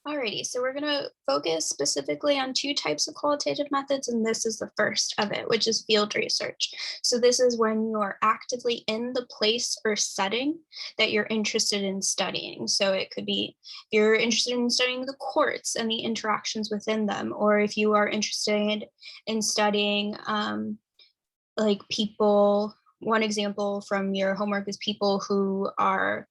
Alrighty, so we're going to focus specifically on two types of qualitative methods, and this is the first of it, which is field research. So this is when you are actively in the place or setting that you're interested in studying. So it could be if you're interested in studying the courts and the interactions within them, or if you are interested in studying like people. One example from your homework is people who are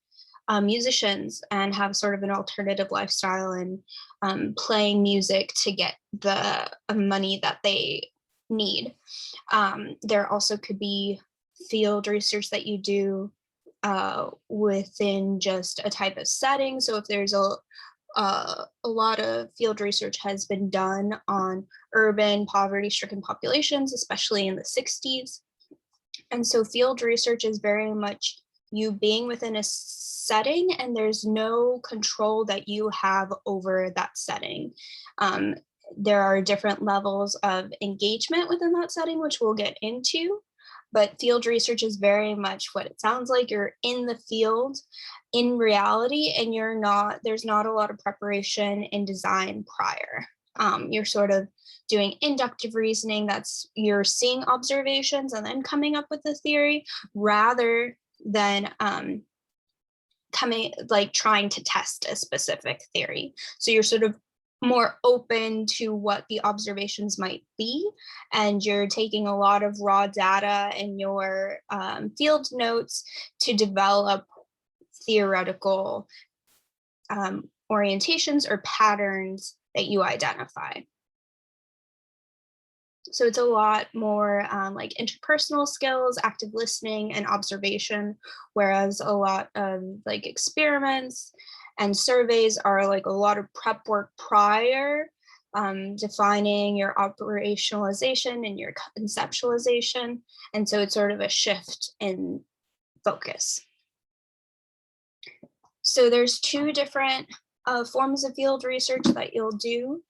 musicians and have sort of an alternative lifestyle and playing music to get the money that they need. There also could be field research that you do within just a type of setting. So if there's a lot of field research has been done on urban poverty-stricken populations, especially in the 60s. And so field research is very much you being within a setting and there's no control that you have over that setting. Um, there are different levels of engagement within that setting, which we'll get into. But field research is very much what it sounds like. You're in the field in reality, and there's not a lot of preparation and design prior. You're sort of doing inductive reasoning, that's you're seeing observations and then coming up with a theory rather than trying to test a specific theory. So you're sort of more open to what the observations might be, and you're taking a lot of raw data in your field notes to develop theoretical orientations or patterns that you identify. So it's a lot more like interpersonal skills, active listening, and observation, whereas a lot of like experiments and surveys are like a lot of prep work prior, defining your operationalization and your conceptualization. And so it's sort of a shift in focus. So there's two different forms of field research that you'll do.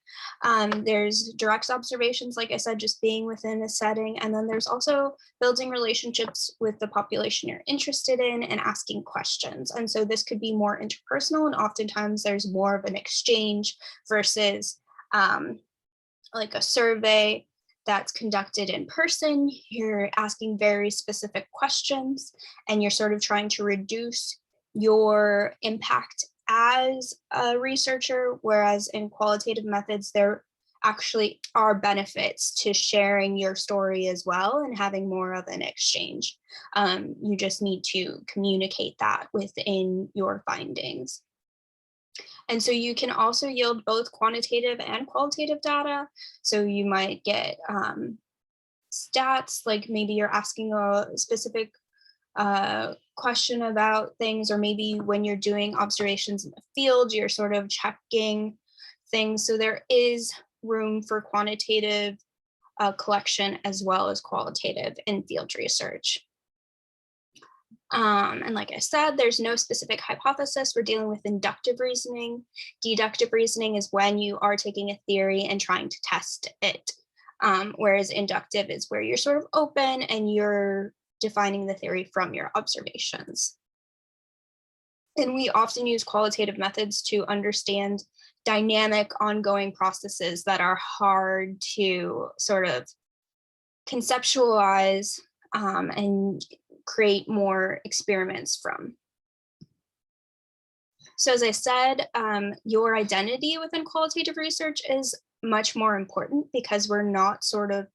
There's direct observations, like I said, just being within a setting. And then there's also building relationships with the population you're interested in and asking questions. And so this could be more interpersonal, and oftentimes there's more of an exchange versus like a survey that's conducted in person. You're asking very specific questions and you're sort of trying to reduce your impact as a researcher, whereas in qualitative methods, there actually are benefits to sharing your story as well and having more of an exchange. You just need to communicate that within your findings. And so you can also yield both quantitative and qualitative data. So you might get stats, like maybe you're asking a specific question about things, or maybe when you're doing observations in the field, you're sort of checking things. So there is room for quantitative collection as well as qualitative in field research. And like I said, there's no specific hypothesis. We're dealing with inductive reasoning. Deductive reasoning is when you are taking a theory and trying to test it. Whereas inductive is where you're sort of open and you're defining the theory from your observations. And we often use qualitative methods to understand dynamic, ongoing processes that are hard to sort of conceptualize and create more experiments from. So as I said, your identity within qualitative research is much more important because we're not sort of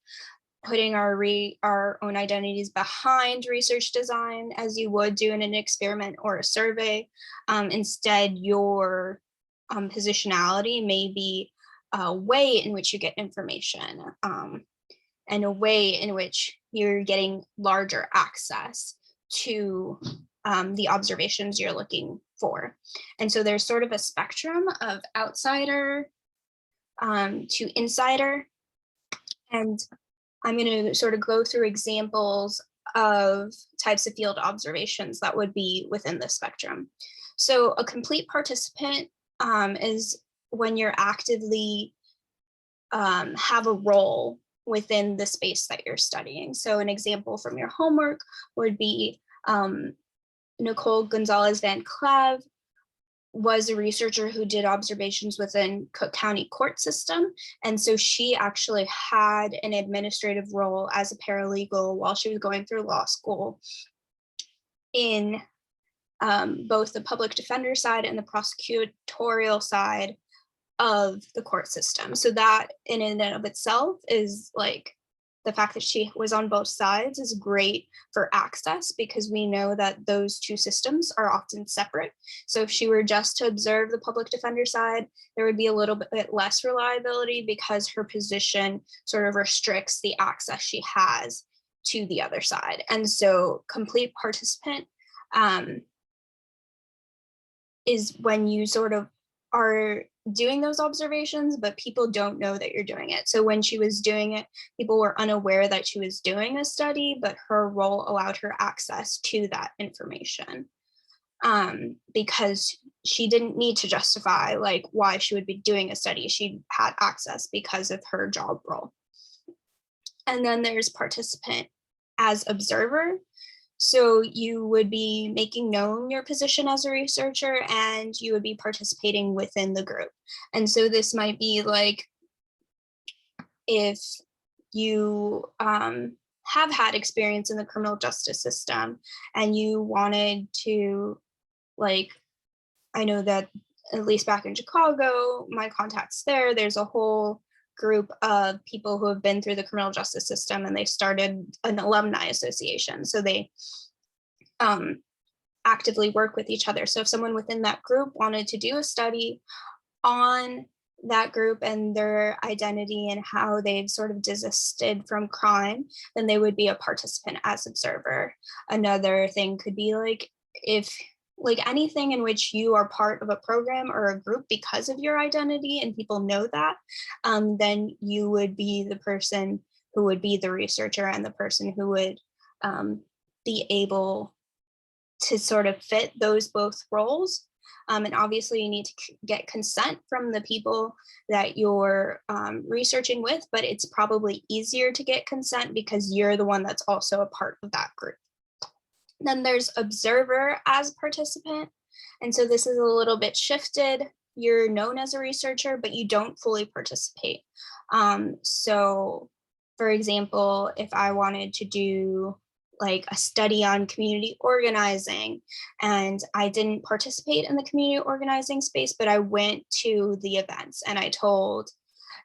putting our own identities behind research design as you would do in an experiment or a survey. Instead, your positionality may be a way in which you get information and a way in which you're getting larger access to the observations you're looking for. And so there's sort of a spectrum of outsider to insider. And I'm going to sort of go through examples of types of field observations that would be within the spectrum. So a complete participant is when you're actively have a role within the space that you're studying. So an example from your homework would be Nicole Gonzalez Van Cleve was a researcher who did observations within Cook County court system. And so she actually had an administrative role as a paralegal while she was going through law school in both the public defender side and the prosecutorial side of the court system. So that in and of itself is like, the fact that she was on both sides is great for access, because we know that those two systems are often separate. So if she were just to observe the public defender side, there would be a little bit less reliability because her position sort of restricts the access she has to the other side. And so complete participant is when you sort of are doing those observations, but people don't know that you're doing it. So when she was doing it, people were unaware that she was doing a study, but her role allowed her access to that information, because she didn't need to justify like why she would be doing a study. She had access because of her job role. And then there's participant as observer. So you would be making known your position as a researcher, and you would be participating within the group. And so this might be like, if you have had experience in the criminal justice system and you wanted to, like, I know that at least back in Chicago, my contacts there's a whole group of people who have been through the criminal justice system, and they started an alumni association. So they actively work with each other. So if someone within that group wanted to do a study on that group and their identity and how they've sort of desisted from crime, then they would be a participant as observer. Another thing could be like, if like anything in which you are part of a program or a group because of your identity and people know that, then you would be the person who would be the researcher and the person who would be able to sort of fit those both roles. And obviously you need to get consent from the people that you're researching with, but it's probably easier to get consent because you're the one that's also a part of that group. Then there's observer as participant. And so this is a little bit shifted. You're known as a researcher, but you don't fully participate. So for example, if I wanted to do like a study on community organizing, and I didn't participate in the community organizing space, but I went to the events and I told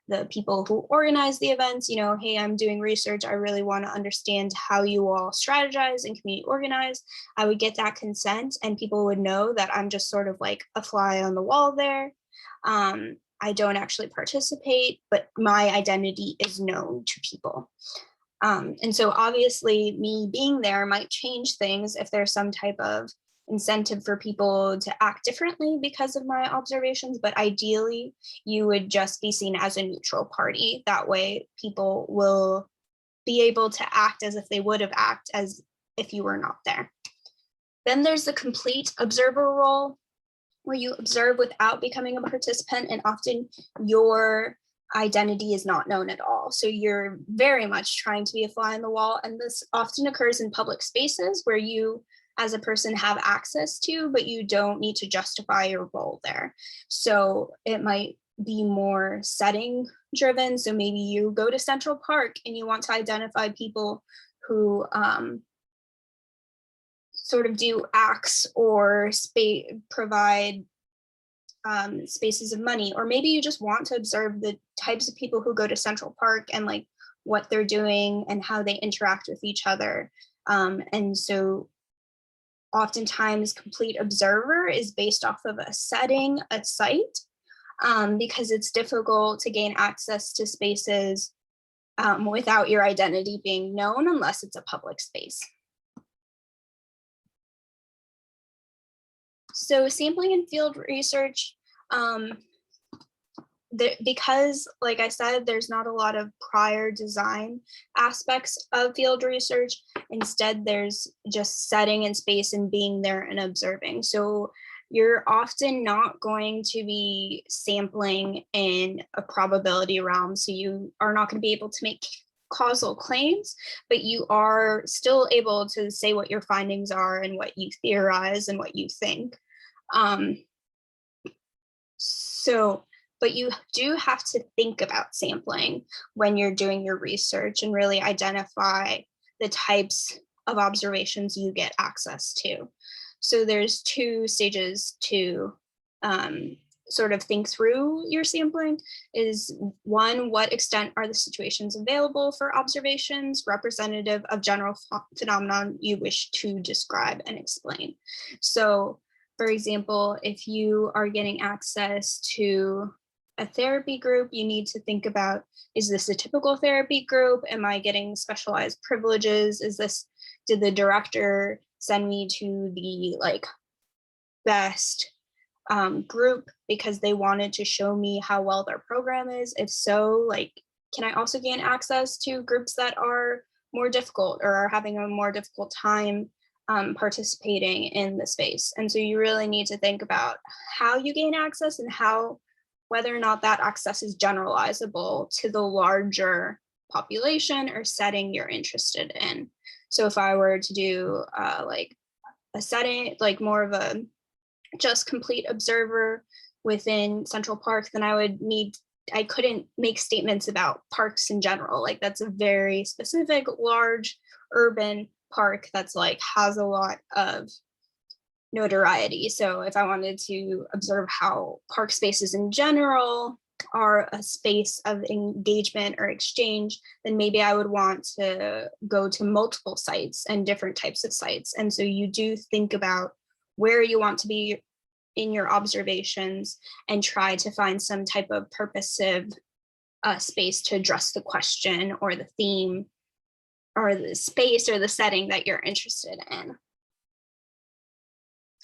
the people who organize the events, you know, hey, I'm doing research. I really want to understand how you all strategize and community organize. I would get that consent, and people would know that I'm just sort of like a fly on the wall there. I don't actually participate, but my identity is known to people. And so obviously me being there might change things if there's some type of incentive for people to act differently because of my observations, but ideally you would just be seen as a neutral party. That way people will be able to act as if they would have acted as if you were not there. Then there's the complete observer role, where you observe without becoming a participant, and often your identity is not known at all. So you're very much trying to be a fly on the wall. And this often occurs in public spaces where you as a person have access to, but you don't need to justify your role there. So it might be more setting driven. So maybe you go to Central Park and you want to identify people who sort of do acts or provide spaces of money, or maybe you just want to observe the types of people who go to Central Park and like what they're doing and how they interact with each other. And so oftentimes complete observer is based off of a setting, a site, because it's difficult to gain access to spaces without your identity being known unless it's a public space. So sampling and field research, because like I said, there's not a lot of prior design aspects of field research. Instead, there's just setting and space and being there and observing. So you're often not going to be sampling in a probability realm. So you are not going to be able to make causal claims, but you are still able to say what your findings are and what you theorize and what you think. So, but you do have to think about sampling when you're doing your research and really identify the types of observations you get access to. So there's two stages to sort of think through your sampling. Is one, what extent are the situations available for observations representative of general phenomenon you wish to describe and explain? So for example, if you are getting access to a therapy group, you need to think about, is this a typical therapy group? Am I getting specialized privileges? Did the director send me to the like best group because they wanted to show me how well their program is? If so, like, can I also gain access to groups that are more difficult or are having a more difficult time participating in the space? And so you really need to think about how you gain access and whether or not that access is generalizable to the larger population or setting you're interested in. So if I were to do like a setting, like more of a just complete observer within Central Park, then I couldn't make statements about parks in general. Like that's a very specific, large urban park that's like has a lot of notoriety. So if I wanted to observe how park spaces in general are a space of engagement or exchange, then maybe I would want to go to multiple sites and different types of sites. And so you do think about where you want to be in your observations and try to find some type of purposive space to address the question or the theme or the space or the setting that you're interested in.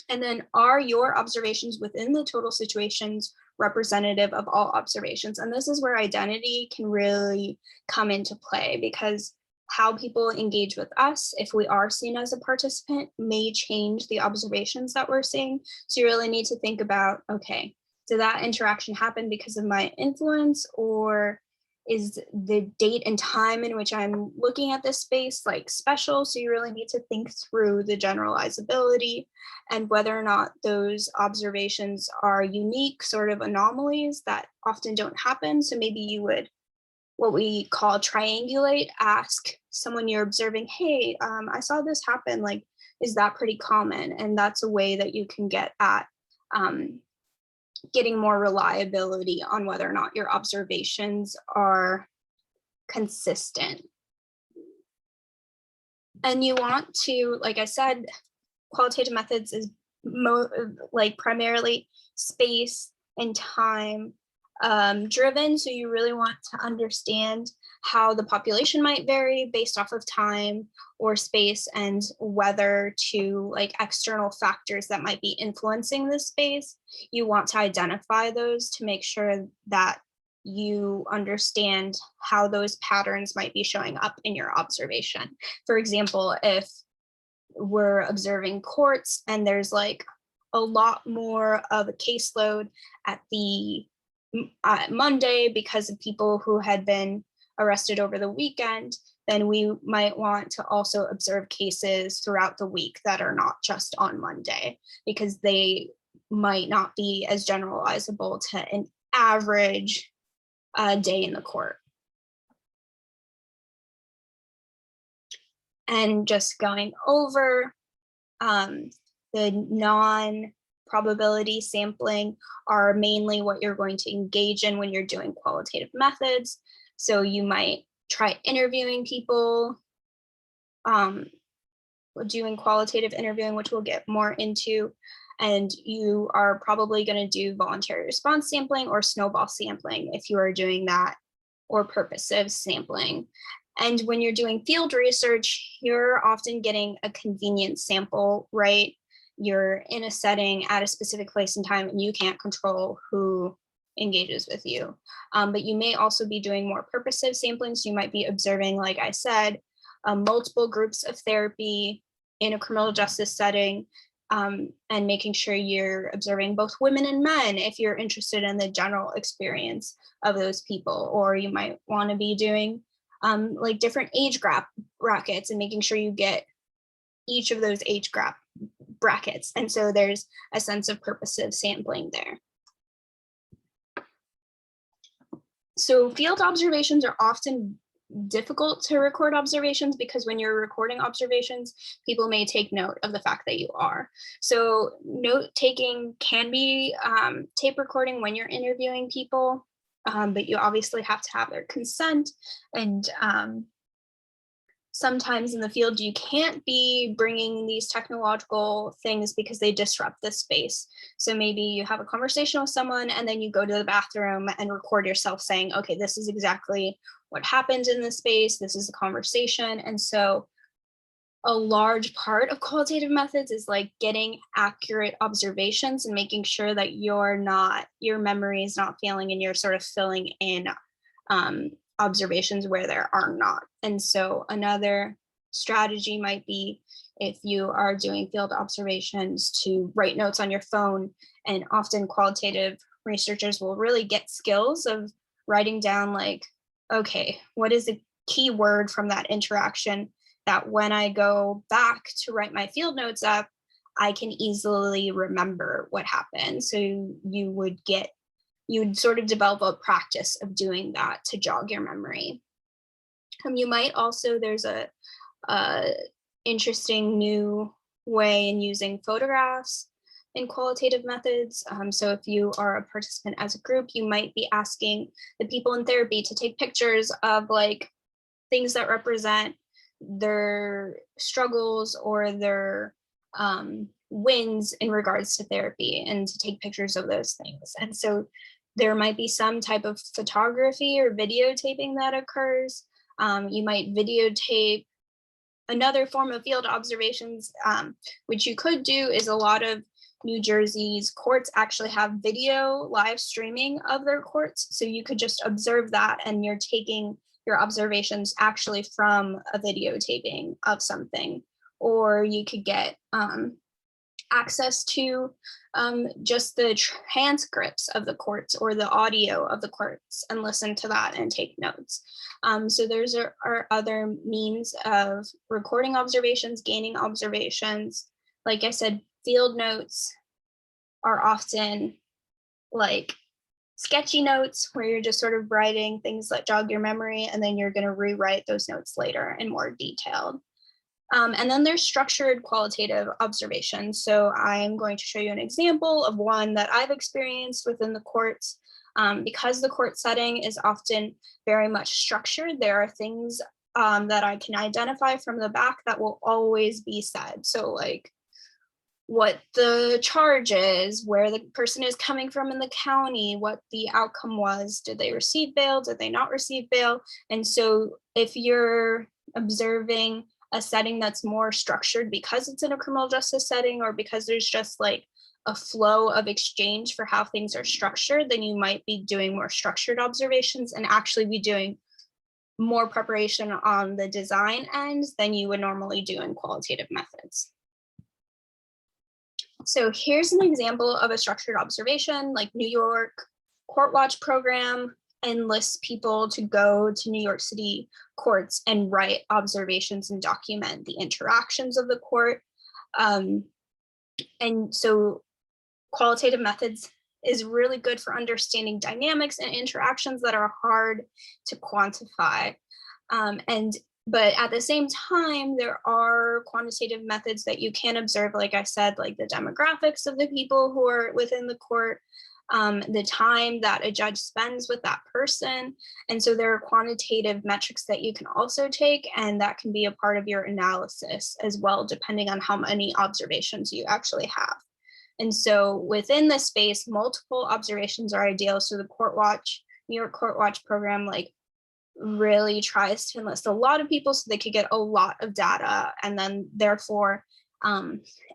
And then, are your observations within the total situations representative of all observations? And this is where identity can really come into play, because how people engage with us, if we are seen as a participant, may change the observations that we're seeing. So you really need to think about, okay, did that interaction happen because of my influence, or is the date and time in which I'm looking at this space like special? So you really need to think through the generalizability and whether or not those observations are unique sort of anomalies that often don't happen. So maybe you would, what we call triangulate, ask someone you're observing, hey, I saw this happen, like, is that pretty common? And that's a way that you can get at getting more reliability on whether or not your observations are consistent. And you want to, like I said, qualitative methods is like primarily space and time driven. So you really want to understand how the population might vary based off of time or space, and whether to like external factors that might be influencing this space. You want to identify those to make sure that you understand how those patterns might be showing up in your observation. For example, if we're observing courts and there's like a lot more of a caseload at the Monday because of people who had been arrested over the weekend, then we might want to also observe cases throughout the week that are not just on Monday, because they might not be as generalizable to an average day in the court. And just going over the non-probability sampling are mainly what you're going to engage in when you're doing qualitative methods. So you might try interviewing people, doing qualitative interviewing, which we'll get more into. And you are probably going to do voluntary response sampling or snowball sampling if you are doing that, or purposive sampling. And when you're doing field research, you're often getting a convenient sample, right? You're in a setting at a specific place and time, and you can't control who engages with you. But you may also be doing more purposive sampling. So you might be observing, like I said, multiple groups of therapy in a criminal justice setting, and making sure you're observing both women and men if you're interested in the general experience of those people. Or you might want to be doing like different age brackets and making sure you get each of those age brackets. And so there's a sense of purposive sampling there. So field observations are often difficult to record observations because when you're recording observations, people may take note of the fact that you are. So note taking can be tape recording when you're interviewing people, but you obviously have to have their consent. And sometimes in the field, you can't be bringing these technological things because they disrupt the space. So maybe you have a conversation with someone and then you go to the bathroom and record yourself saying, okay, this is exactly what happened in this space. This is the conversation. And so a large part of qualitative methods is like getting accurate observations and making sure that your memory is not failing and you're sort of filling in observations where there are not. And so another strategy might be, if you are doing field observations, to write notes on your phone. And often qualitative researchers will really get skills of writing down like, okay, what is a key word from that interaction that when I go back to write my field notes up, I can easily remember what happened. So you would sort of develop a practice of doing that to jog your memory. You might also, there's a interesting new way in using photographs in qualitative methods. So if you are a participant as a group, you might be asking the people in therapy to take pictures of like things that represent their struggles or their wins in regards to therapy, and to take pictures of those things. And so there might be some type of photography or videotaping that occurs. You might videotape. Another form of field observations, which you could do, is a lot of New Jersey's courts actually have video live streaming of their courts. So you could just observe that and you're taking your observations actually from a videotaping of something. Or you could get access to just the transcripts of the courts or the audio of the courts and listen to that and take notes. So there's are other means of recording observations, gaining observations. Like I said, field notes are often like sketchy notes where you're just sort of writing things that jog your memory, and then you're going to rewrite those notes later in more detailed. And then there's structured qualitative observations. So I'm going to show you an example of one that I've experienced within the courts. Because the court setting is often very much structured, there are things that I can identify from the back that will always be said. So like what the charge is, where the person is coming from in the county, what the outcome was, did they receive bail, did they not receive bail? And so if you're observing a setting that's more structured because it's in a criminal justice setting, or because there's just like a flow of exchange for how things are structured, then you might be doing more structured observations and actually be doing more preparation on the design end than you would normally do in qualitative methods. So here's an example of a structured observation. Like New York Court Watch program enlists people to go to New York City courts and write observations and document the interactions of the court. And so qualitative methods is really good for understanding dynamics and interactions that are hard to quantify. But at the same time, there are quantitative methods that you can observe, like I said, like the demographics of the people who are within the court, the time that a judge spends with that person. And so there are quantitative metrics that you can also take, and that can be a part of your analysis as well, depending on how many observations you actually have. And so within this space, multiple observations are ideal. So the New York Court Watch program, like really tries to enlist a lot of people so they could get a lot of data. And then therefore,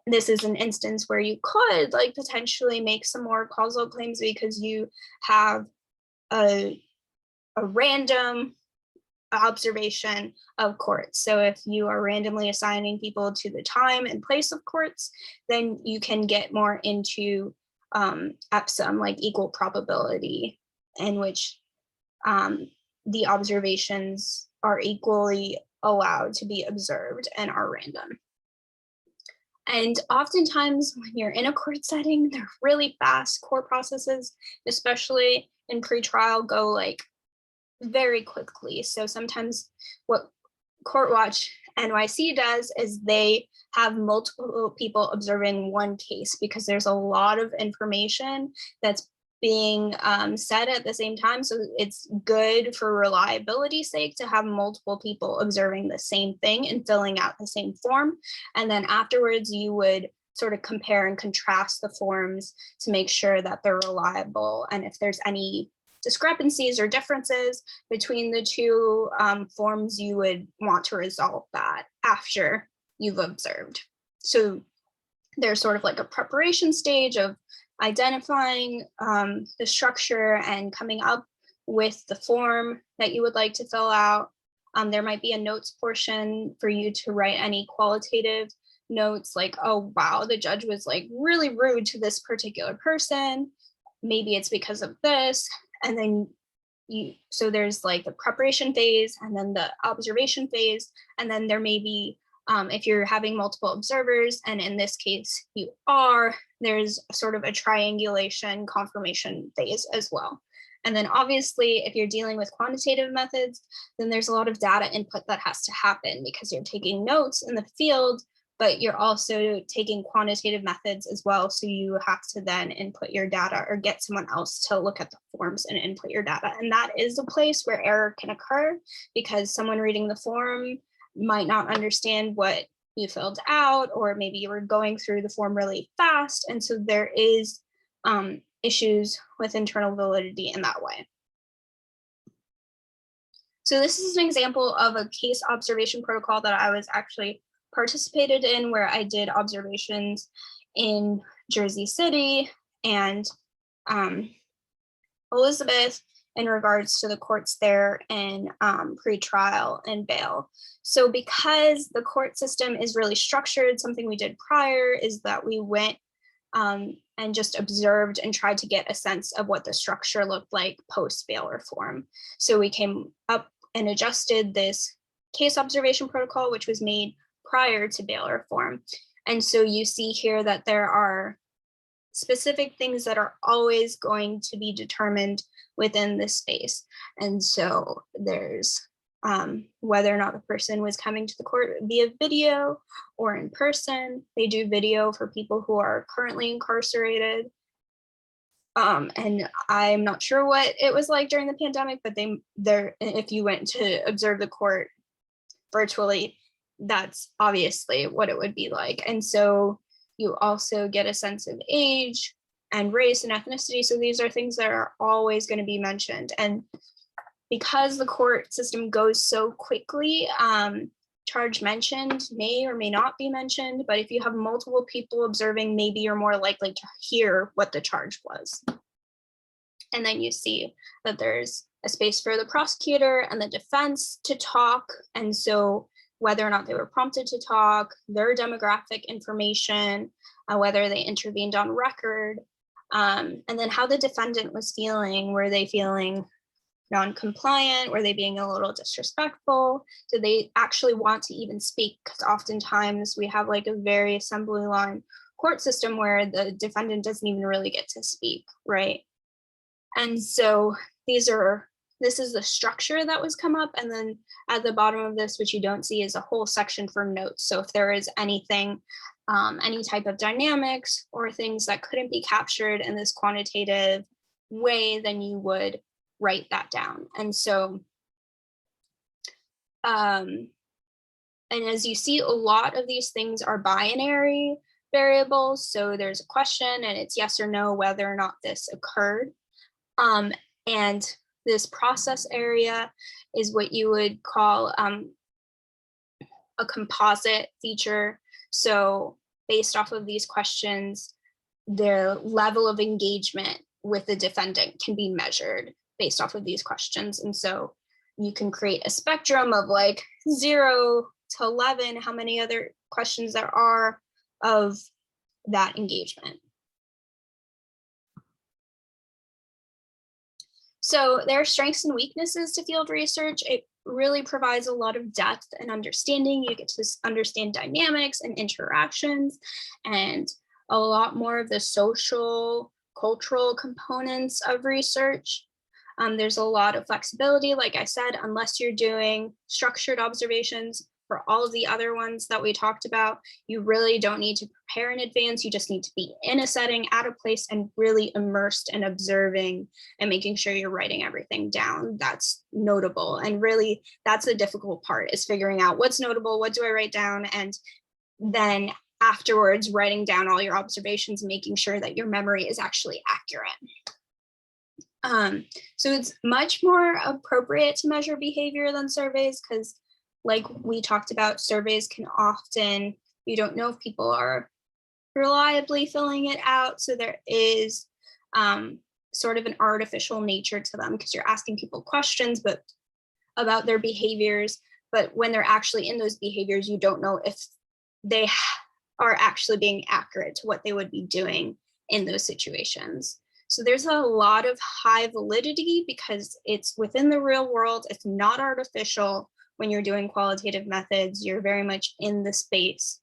this is an instance where you could like potentially make some more causal claims because you have a random observation of courts. So if you are randomly assigning people to the time and place of courts, then you can get more into EPSOM, like equal probability, in which the observations are equally allowed to be observed and are random. And oftentimes when you're in a court setting, they're really fast. Court processes, especially in pretrial, go like very quickly. So sometimes what CourtWatch NYC does is they have multiple people observing one case because there's a lot of information that's being said at the same time. So it's good for reliability's sake to have multiple people observing the same thing and filling out the same form. And then afterwards, you would sort of compare and contrast the forms to make sure that they're reliable. And if there's any discrepancies or differences between the two forms, you would want to resolve that after you've observed. So there's sort of like a preparation stage of identifying the structure and coming up with the form that you would like to fill out. There might be a notes portion for you to write any qualitative notes like, oh, wow, the judge was like really rude to this particular person. Maybe it's because of this. And then so there's like the preparation phase and then the observation phase. And then there may be, if you're having multiple observers, and in this case you are, there's sort of a triangulation confirmation phase as well. And then obviously, if you're dealing with quantitative methods, then there's a lot of data input that has to happen because you're taking notes in the field, but you're also taking quantitative methods as well. So you have to then input your data or get someone else to look at the forms and input your data. And that is a place where error can occur because someone reading the form might not understand what you filled out, or maybe you were going through the form really fast. And so there is issues with internal validity in that way. So this is an example of a case observation protocol that I was actually participated in, where I did observations in Jersey City and Elizabeth in regards to the courts there in pre-trial and bail. So because the court system is really structured, something we did prior is that we went and just observed and tried to get a sense of what the structure looked like post-bail reform. So we came up and adjusted this case observation protocol, which was made prior to bail reform. And so you see here that there are specific things that are always going to be determined within this space. And so there's whether or not the person was coming to the court via video or in person. They do video for people who are currently incarcerated. And I'm not sure what it was like during the pandemic, but if you went to observe the court virtually, that's obviously what it would be like. And so you also get a sense of age and race and ethnicity. So these are things that are always going to be mentioned. And because the court system goes so quickly, charge mentioned may or may not be mentioned, but if you have multiple people observing, maybe you're more likely to hear what the charge was. And then you see that there's a space for the prosecutor and the defense to talk. And so whether or not they were prompted to talk, their demographic information, whether they intervened on record, and then how the defendant was feeling. Were they feeling non-compliant? Were they being a little disrespectful? Did they actually want to even speak? Because oftentimes we have like a very assembly line court system where the defendant doesn't even really get to speak, right? And so this is the structure that was come up. And then at the bottom of this, which you don't see, is a whole section for notes. So if there is anything, any type of dynamics or things that couldn't be captured in this quantitative way, then you would write that down. And so, and as you see, a lot of these things are binary variables. So there's a question and it's yes or no whether or not this occurred. And this process area is what you would call a composite feature. So based off of these questions, the level of engagement with the defendant can be measured based off of these questions. And so you can create a spectrum of like 0 to 11, how many other questions there are of that engagement. So there are strengths and weaknesses to field research. It really provides a lot of depth and understanding. You get to understand dynamics and interactions and a lot more of the social, cultural components of research. There's a lot of flexibility, like I said, unless you're doing structured observations. For all of the other ones that we talked about, you really don't need to prepare in advance. You just need to be in a setting, at a place, and really immersed in observing and making sure you're writing everything down that's notable. And really, that's the difficult part, is figuring out what's notable, what do I write down, and then afterwards writing down all your observations, making sure that your memory is actually accurate. So it's much more appropriate to measure behavior than surveys, because like we talked about, surveys can often, you don't know if people are reliably filling it out. So there is sort of an artificial nature to them, because you're asking people questions but about their behaviors. But when they're actually in those behaviors, you don't know if they are actually being accurate to what they would be doing in those situations. So there's a lot of high validity because it's within the real world. It's not artificial. When you're doing qualitative methods, you're very much in the space,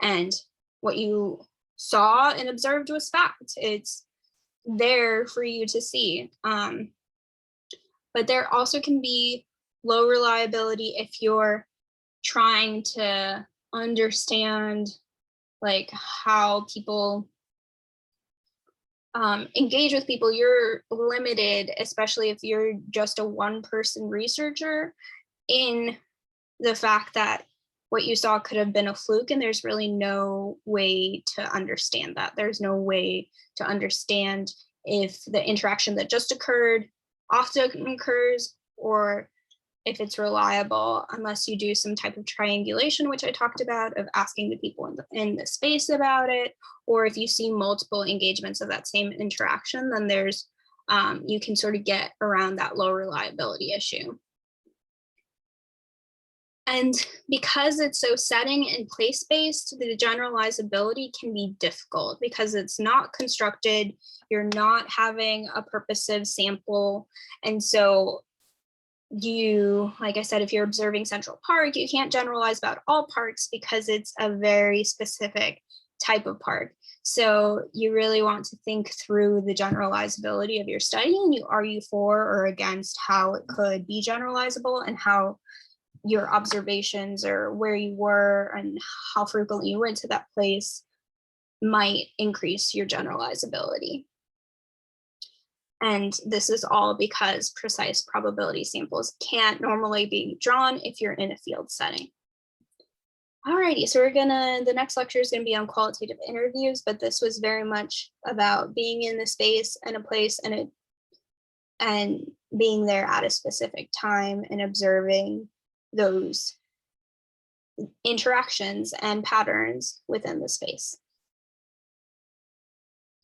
and what you saw and observed was fact. It's there for you to see. But there also can be low reliability if you're trying to understand like how people engage with people. You're limited, especially if you're just a one-person researcher, in the fact that what you saw could have been a fluke, and there's really no way to understand that. There's no way to understand if the interaction that just occurred often occurs, or if it's reliable, unless you do some type of triangulation, which I talked about, of asking the people in the space about it, or if you see multiple engagements of that same interaction, then there's you can sort of get around that low reliability issue. And because it's so setting and place-based, the generalizability can be difficult because it's not constructed, you're not having a purposive sample. And so you, like I said, if you're observing Central Park, you can't generalize about all parks because it's a very specific type of park. So you really want to think through the generalizability of your study, and are you for or against how it could be generalizable, and how your observations or where you were and how frequently you went to that place might increase your generalizability. And this is all because precise probability samples can't normally be drawn if you're in a field setting. Alrighty, so the next lecture is gonna be on qualitative interviews, but this was very much about being in the space and a place and being there at a specific time and observing those interactions and patterns within the space.